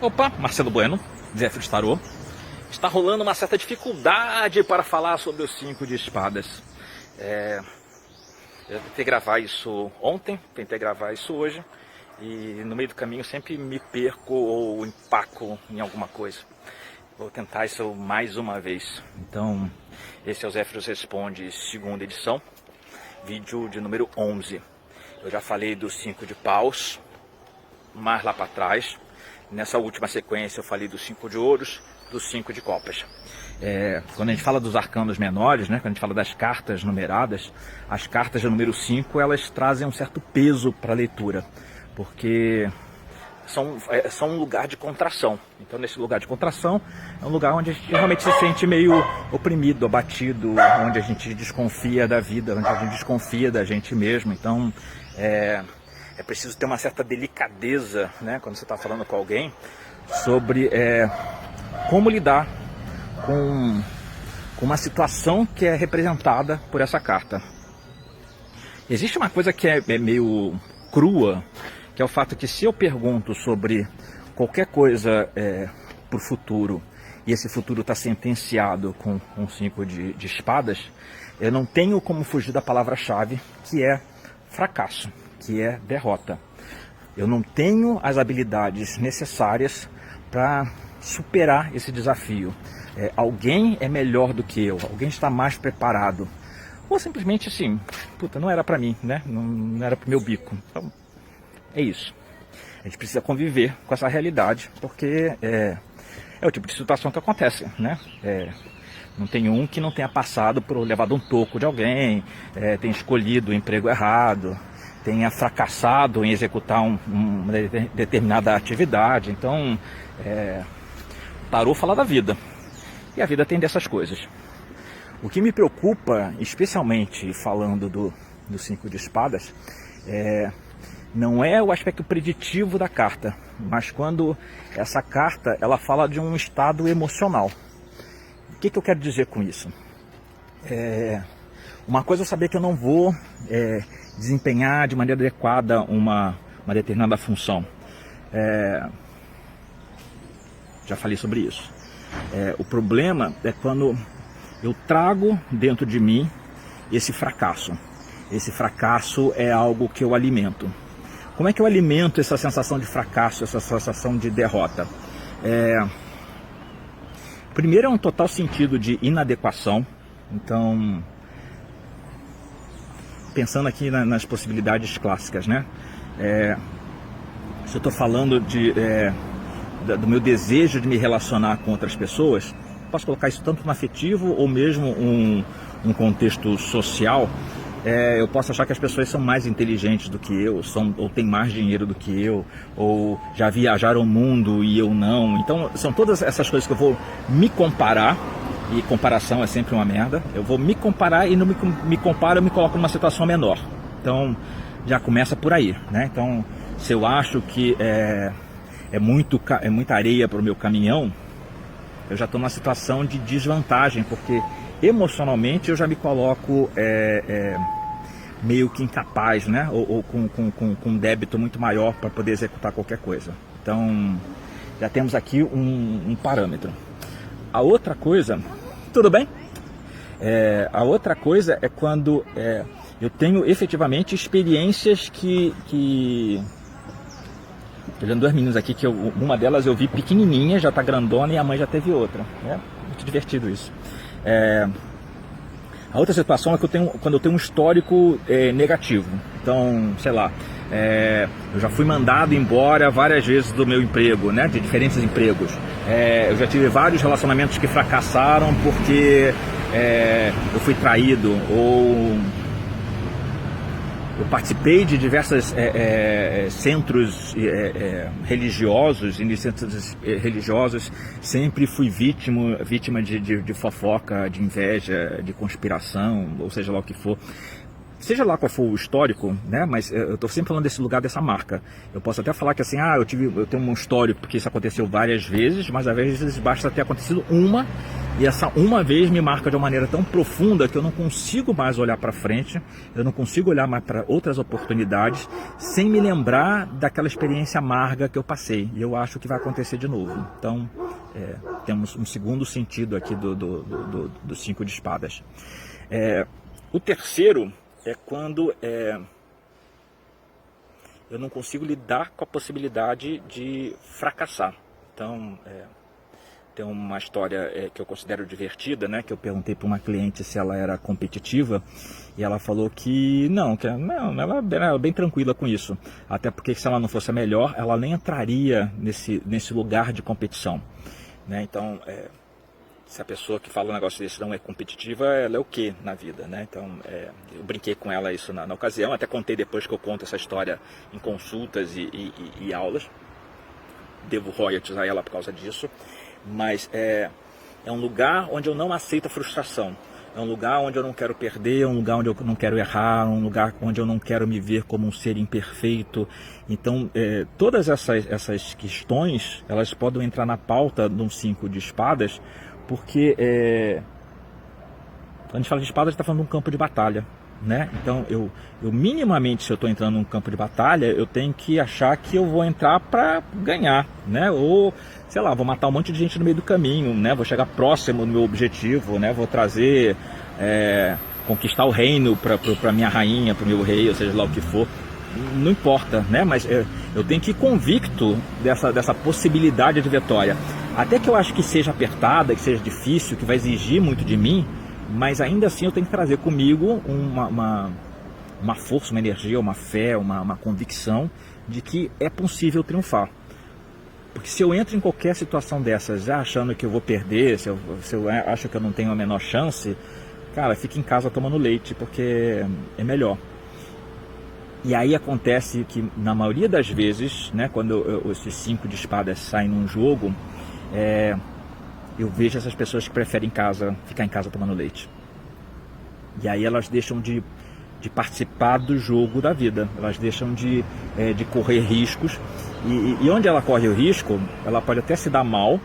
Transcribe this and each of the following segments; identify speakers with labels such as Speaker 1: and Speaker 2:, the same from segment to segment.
Speaker 1: Opa, Marcelo Bueno, Zéfiro Tarô. Está rolando uma certa dificuldade para falar sobre o 5 de espadas. Eu tentei gravar isso ontem, tentei gravar isso hoje, e no meio do caminho sempre me perco ou empaco em alguma coisa. Vou tentar isso mais uma vez. Então, esse é o Zéfiro Responde, segunda edição, vídeo de número 11. Eu já falei do 5 de paus, mais lá para trás. Nessa última sequência eu falei dos 5 de ouros, dos 5 de copas. Quando a gente fala dos arcanos menores, né, quando a gente fala das cartas numeradas, as cartas de número 5, elas trazem um certo peso para a leitura, porque são um lugar de contração. Então, nesse lugar de contração, é um lugar onde a gente realmente se sente meio oprimido, abatido, onde a gente desconfia da vida, onde a gente desconfia da gente mesmo. Então, é preciso ter uma certa delicadeza, né, quando você está falando com alguém, sobre como lidar com uma situação que é representada por essa carta. Existe uma coisa que é meio crua, que é o fato que se eu pergunto sobre qualquer coisa para o futuro, e esse futuro está sentenciado com 5 de espadas, eu não tenho como fugir da palavra-chave, que é fracasso, que é derrota. Eu não tenho as habilidades necessárias para superar esse desafio. Alguém é melhor do que eu, alguém está mais preparado. Ou simplesmente assim, puta, não era para mim, né? Não era para o meu bico. Então, é isso. A gente precisa conviver com essa realidade, porque é o tipo de situação que acontece, né? Não tem um que não tenha passado por levado um toco de alguém, tenha escolhido o emprego errado, tenha fracassado em executar uma determinada atividade. Então, o tarô fala da vida, e a vida tem dessas coisas. O que me preocupa, especialmente falando do 5 de espadas, não é o aspecto preditivo da carta, mas quando essa carta ela fala de um estado emocional. O que eu quero dizer com isso? Uma coisa é saber que eu não vou desempenhar de maneira adequada uma determinada função. Já falei sobre isso. O problema é quando eu trago dentro de mim esse fracasso. Esse fracasso é algo que eu alimento. Como é que eu alimento essa sensação de fracasso, essa sensação de derrota? Primeiro é um total sentido de inadequação. Então, pensando aqui nas possibilidades clássicas, né? Se eu estou falando do meu desejo de me relacionar com outras pessoas, posso colocar isso tanto no afetivo ou mesmo um contexto social. Eu posso achar que as pessoas são mais inteligentes do que eu, ou têm mais dinheiro do que eu, ou já viajaram o mundo e eu não. Então são todas essas coisas que eu vou me comparar, e comparação é sempre uma merda. Eu vou me comparar e não me comparo, eu me coloco numa situação menor. Então já começa por aí, né? Então, se eu acho que é muita areia para o meu caminhão, eu já estou numa situação de desvantagem, porque emocionalmente eu já me coloco meio que incapaz, né? Ou com um débito muito maior para poder executar qualquer coisa. Então, já temos aqui um parâmetro. A outra coisa, tudo bem? A outra coisa é quando eu tenho efetivamente experiências que tô olhando 2 meninas aqui, que uma delas eu vi pequenininha, já está grandona, e a mãe já teve outra. Muito divertido isso. A outra situação é que quando eu tenho um histórico negativo. Então, sei lá, eu já fui mandado embora várias vezes do meu emprego, né, de diferentes empregos. Eu já tive vários relacionamentos que fracassaram porque eu fui traído, ou eu participei de diversos centros religiosos, iniciativas religiosas, sempre fui vítima de fofoca, de inveja, de conspiração, ou seja lá o que for. Seja lá qual for o histórico, né? Mas eu estou sempre falando desse lugar, dessa marca. Eu posso até falar que assim, eu tenho um histórico porque isso aconteceu várias vezes, mas às vezes basta ter acontecido uma E essa uma vez me marca de uma maneira tão profunda que eu não consigo mais olhar para frente, eu não consigo olhar mais para outras oportunidades sem me lembrar daquela experiência amarga que eu passei. E eu acho que vai acontecer de novo. Então, temos um segundo sentido aqui do 5 de espadas. O terceiro é quando eu não consigo lidar com a possibilidade de fracassar. Então, tem uma história que eu considero divertida, né? Que eu perguntei para uma cliente se ela era competitiva e ela falou que não, ela era bem tranquila com isso. Até porque se ela não fosse a melhor, ela nem entraria nesse lugar de competição, né? Então, se a pessoa que fala um negócio desse não é competitiva, ela é o quê na vida, né? Então, eu brinquei com ela isso na ocasião, até contei depois que eu conto essa história em consultas e aulas. Devo royalties a ela por causa disso. Mas é um lugar onde eu não aceito a frustração, é um lugar onde eu não quero perder, é um lugar onde eu não quero errar, é um lugar onde eu não quero me ver como um ser imperfeito. Então, todas essas questões, elas podem entrar na pauta de um 5 de espadas, porque quando a gente fala de espadas, a gente está falando de um campo de batalha, né? Então, eu minimamente, se eu estou entrando num campo de batalha, eu tenho que achar que eu vou entrar para ganhar, né? Ou, sei lá, vou matar um monte de gente no meio do caminho, né? Vou chegar próximo do meu objetivo, né? Vou trazer, conquistar o reino para minha rainha, para o meu rei, ou seja lá o que for. Não importa, né? Mas eu tenho que ir convicto dessa possibilidade de vitória. Até que eu acho que seja apertada, que seja difícil, que vai exigir muito de mim, mas ainda assim eu tenho que trazer comigo uma força, uma energia, uma fé, uma convicção de que é possível triunfar. Porque se eu entro em qualquer situação dessas já achando que eu vou perder, se eu acho que eu não tenho a menor chance, cara, fique em casa tomando leite, porque é melhor. E aí acontece que na maioria das vezes, né, quando esses 5 de espadas saem num jogo, eu vejo essas pessoas que preferem ficar em casa tomando leite. E aí elas deixam de participar do jogo da vida, elas deixam de correr riscos. E onde ela corre o risco, ela pode até se dar mal,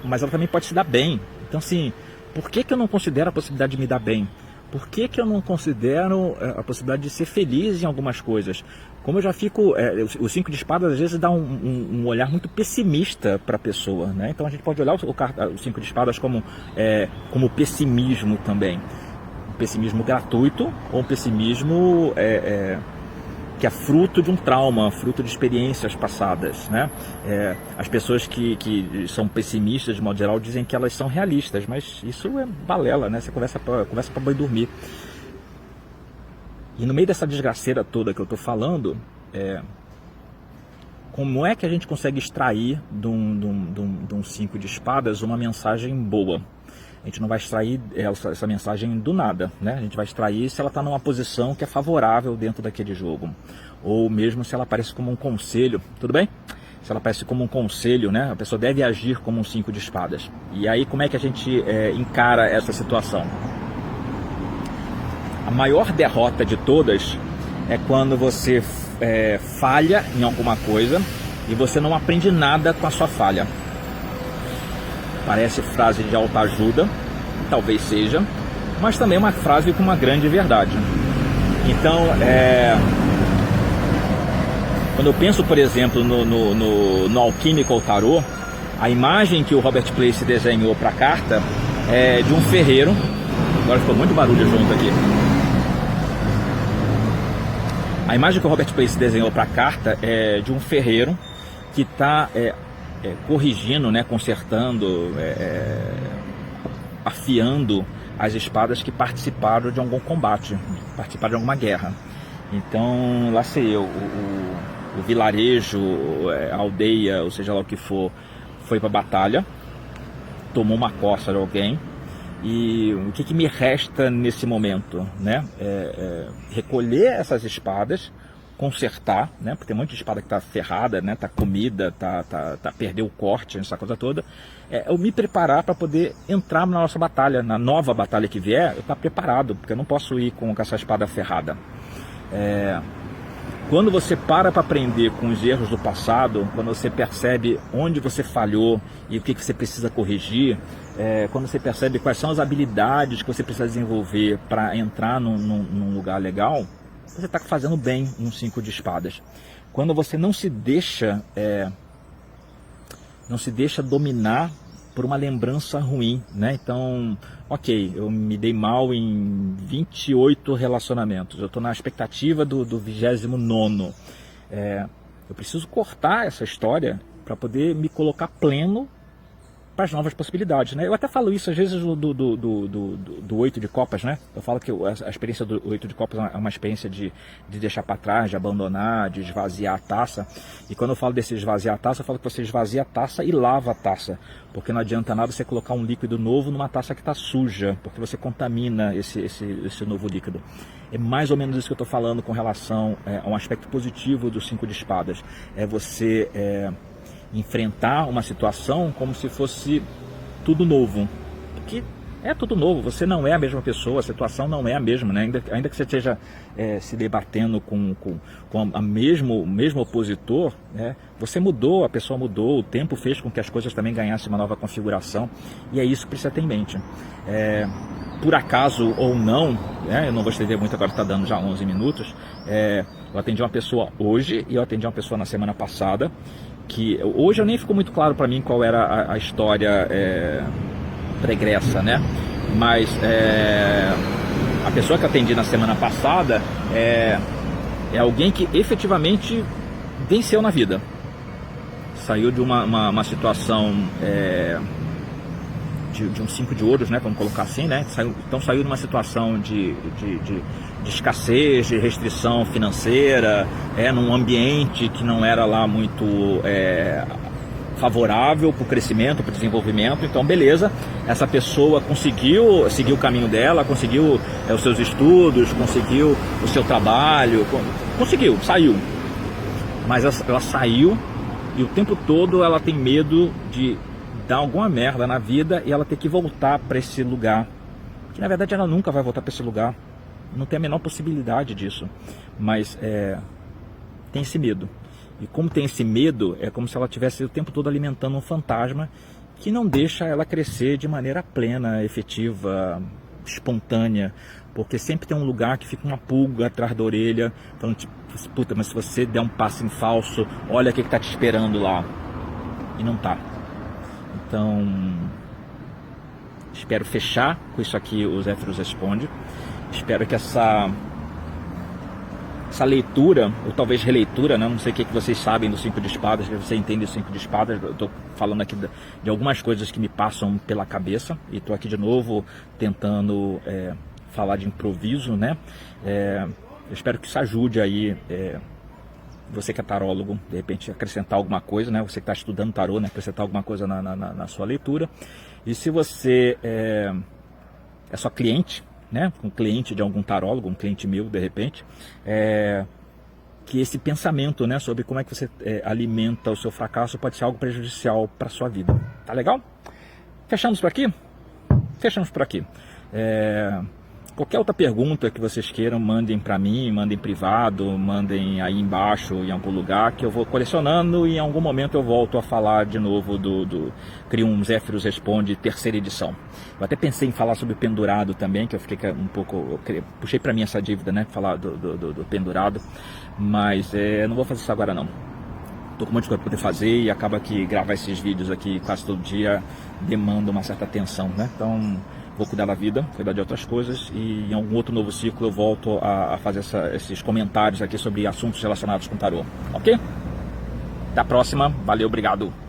Speaker 1: mas ela também pode se dar bem. Então, assim, por que eu não considero a possibilidade de me dar bem? Por que eu não considero a possibilidade de ser feliz em algumas coisas? Como eu já fico... o 5 de espadas às vezes dá um olhar muito pessimista para a pessoa, né? Então a gente pode olhar o 5 de espadas como pessimismo também. Um pessimismo gratuito ou um pessimismo que é fruto de um trauma, fruto de experiências passadas, né? As pessoas que são pessimistas, de modo geral, dizem que elas são realistas, mas isso é balela, né? Você conversa para boi dormir. E no meio dessa desgraceira toda que eu estou falando, como é que a gente consegue extrair de um 5 de espadas uma mensagem boa? A gente não vai extrair essa mensagem do nada, né? A gente vai extrair se ela está numa posição que é favorável dentro daquele jogo. Ou mesmo se ela aparece como um conselho, tudo bem? Se ela aparece como um conselho, né? A pessoa deve agir como um 5 de espadas. E aí como é que a gente encara essa situação? A maior derrota de todas é quando você falha em alguma coisa e você não aprende nada com a sua falha. Parece frase de autoajuda, talvez seja, mas também uma frase com uma grande verdade. Então, quando eu penso, por exemplo, no Alchemical Tarot, a imagem que o Robert Place desenhou para a carta é de um ferreiro. Agora ficou muito barulho junto aqui. A imagem que o Robert Place desenhou para a carta é de um ferreiro que está corrigindo, né, consertando, afiando as espadas que participaram de algum combate, participaram de alguma guerra. Então, lá sei eu, o vilarejo, a aldeia, ou seja lá o que for, foi para a batalha, tomou uma coça de alguém. E o que me resta nesse momento, né? Recolher essas espadas, consertar, né? Porque tem um monte de espada que está ferrada, né? Está comida, perdeu o corte, essa coisa toda. Eu me preparar para poder entrar na nossa batalha, na nova batalha que vier, eu estar preparado, porque eu não posso ir com essa espada ferrada. Quando você para aprender com os erros do passado, quando você percebe onde você falhou e o que você precisa corrigir, quando você percebe quais são as habilidades que você precisa desenvolver para entrar num lugar legal, você está fazendo bem um 5 de espadas. Quando você não se deixa dominar por uma lembrança ruim, né? Então, ok, eu me dei mal em 28 relacionamentos, eu estou na expectativa do 29º. Eu preciso cortar essa história para poder me colocar pleno para as novas possibilidades, né? Eu até falo isso às vezes do 8 de copas, né? Eu falo que a experiência do 8 de copas é uma experiência de deixar para trás, de abandonar, de esvaziar a taça. E quando eu falo desse esvaziar a taça, eu falo que você esvazia a taça e lava a taça, porque não adianta nada você colocar um líquido novo numa taça que está suja, porque você contamina esse novo líquido. É mais ou menos isso que eu estou falando com relação a um aspecto positivo do 5 de espadas. É você enfrentar uma situação como se fosse tudo novo, porque é tudo novo, você não é a mesma pessoa, a situação não é a mesma, né? Ainda que você esteja se debatendo com o mesmo opositor, né? Você mudou, a pessoa mudou, o tempo fez com que as coisas também ganhassem uma nova configuração, e é isso que precisa ter em mente. Por acaso ou não, né? Eu não vou estender muito agora, está dando já 11 minutos, eu atendi uma pessoa hoje e eu atendi uma pessoa na semana passada, que hoje eu nem ficou muito claro para mim qual era a história pregressa, né? Mas a pessoa que eu atendi na semana passada é alguém que efetivamente venceu na vida. Saiu de uma situação de um 5 de ouros, né? Vamos colocar assim, né? Saiu de uma situação de escassez, de restrição financeira, num ambiente que não era lá muito favorável para o crescimento, para o desenvolvimento. Então, beleza, essa pessoa conseguiu seguir o caminho dela, conseguiu os seus estudos, conseguiu o seu trabalho, saiu. Mas ela saiu e o tempo todo ela tem medo de dar alguma merda na vida e ela ter que voltar para esse lugar, que na verdade ela nunca vai voltar para esse lugar, não tem a menor possibilidade disso, mas tem esse medo. E como tem esse medo, é como se ela estivesse o tempo todo alimentando um fantasma que não deixa ela crescer de maneira plena, efetiva, espontânea, porque sempre tem um lugar que fica uma pulga atrás da orelha, falando tipo, puta, mas se você der um passo em falso, olha o que está te esperando lá. E não tá. Então, espero fechar com isso aqui o Zéfiros Responde. Espero que essa leitura, ou talvez releitura, né? Não sei o que vocês sabem do 5 de espadas, que você entende do 5 de espadas. Eu estou falando aqui de algumas coisas que me passam pela cabeça, e estou aqui de novo tentando falar de improviso, né? Eu espero que isso ajude aí você que é tarólogo, de repente acrescentar alguma coisa, né? Você que está estudando tarô, né? Acrescentar alguma coisa na sua leitura. E se você é só cliente, né? Um cliente de algum tarólogo, um cliente meu, de repente, que esse pensamento, né, sobre como é que você alimenta o seu fracasso pode ser algo prejudicial para a sua vida. Tá legal? Fechamos por aqui? Fechamos por aqui. Qualquer outra pergunta que vocês queiram, mandem para mim, mandem privado, mandem aí embaixo em algum lugar, que eu vou colecionando e em algum momento eu volto a falar de novo do Crio um Zéfiros Responde, terceira edição. Eu até pensei em falar sobre o pendurado também, que eu fiquei um pouco... puxei para mim essa dívida, né? Falar do pendurado, mas não vou fazer isso agora não. Estou com um monte de coisa para poder fazer e acaba que gravar esses vídeos aqui quase todo dia demanda uma certa atenção, né? Então... vou cuidar da vida, cuidar de outras coisas e em algum outro novo ciclo eu volto a fazer esses comentários aqui sobre assuntos relacionados com tarô, ok? Até a próxima, valeu, obrigado!